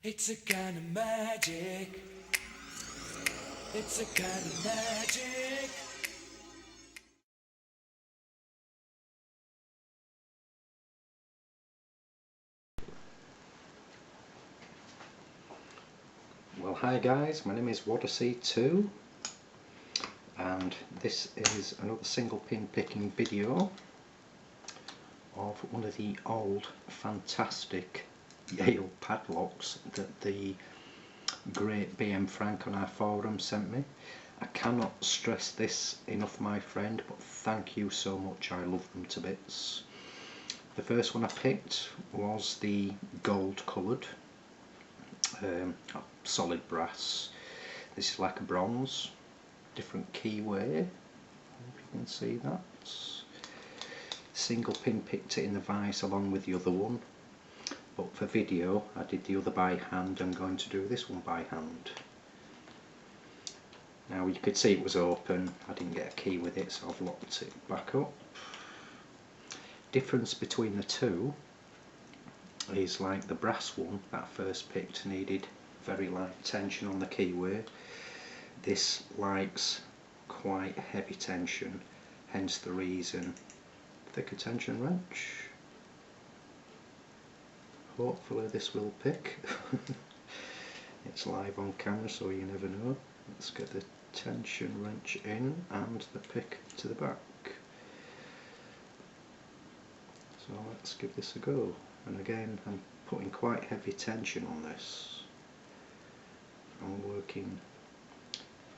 It's a kind of magic. It's a kind of magic. Well, hi guys, my name is Wadacy2 and this is another single pin picking video of one of the old fantastic YALE padlocks that the great BM Frank on our forum sent me. I cannot stress this enough, my friend, but thank you so much. I love them to bits. The first one I picked was the gold coloured solid brass. This is like a bronze, different keyway, if you can see that. Single pin picked it in the vise along with the other one, but for video I did the other by hand. I'm going to do this one by hand. Now you could see it was open, I didn't get a key with it, so I've locked it back up. Difference between the two is like the brass one that I first picked needed very light tension on the keyway. This likes quite heavy tension, hence the reason thicker tension wrench. Hopefully this will pick. It's live on camera so you never know. Let's get the tension wrench in and the pick to the back. So let's give this a go. And again, I'm putting quite heavy tension on this. I'm working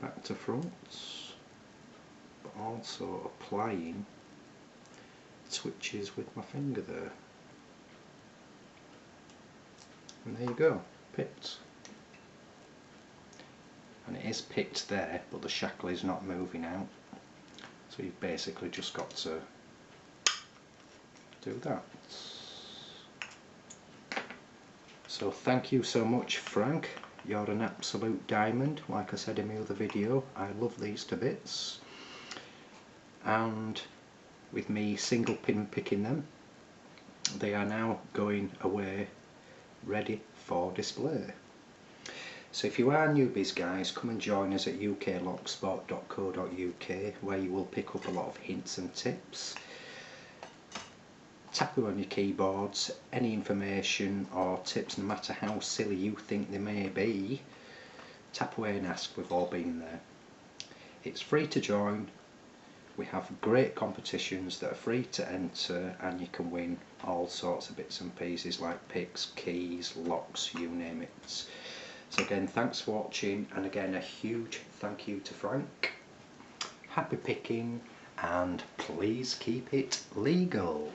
back to front, but also applying switches with my finger there. And there you go, picked. And it is picked there, but the shackle is not moving out. So you've basically just got to do that. So thank you so much, Frank. You're an absolute diamond. Like I said in my other video, I love these to bits. And with me single pin picking them, they are now going away ready for display. So if you are newbies guys, come and join us at uklocksport.co.uk, where you will pick up a lot of hints and tips. Tap them on your keyboards. Any information or tips, no matter how silly you think they may be, tap away and ask. We've all been there. It's free to join. We have great competitions that are free to enter, and you can win all sorts of bits and pieces like picks, keys, locks, you name it. So again, thanks for watching, and again a huge thank you to Frank. Happy picking, and please keep it legal.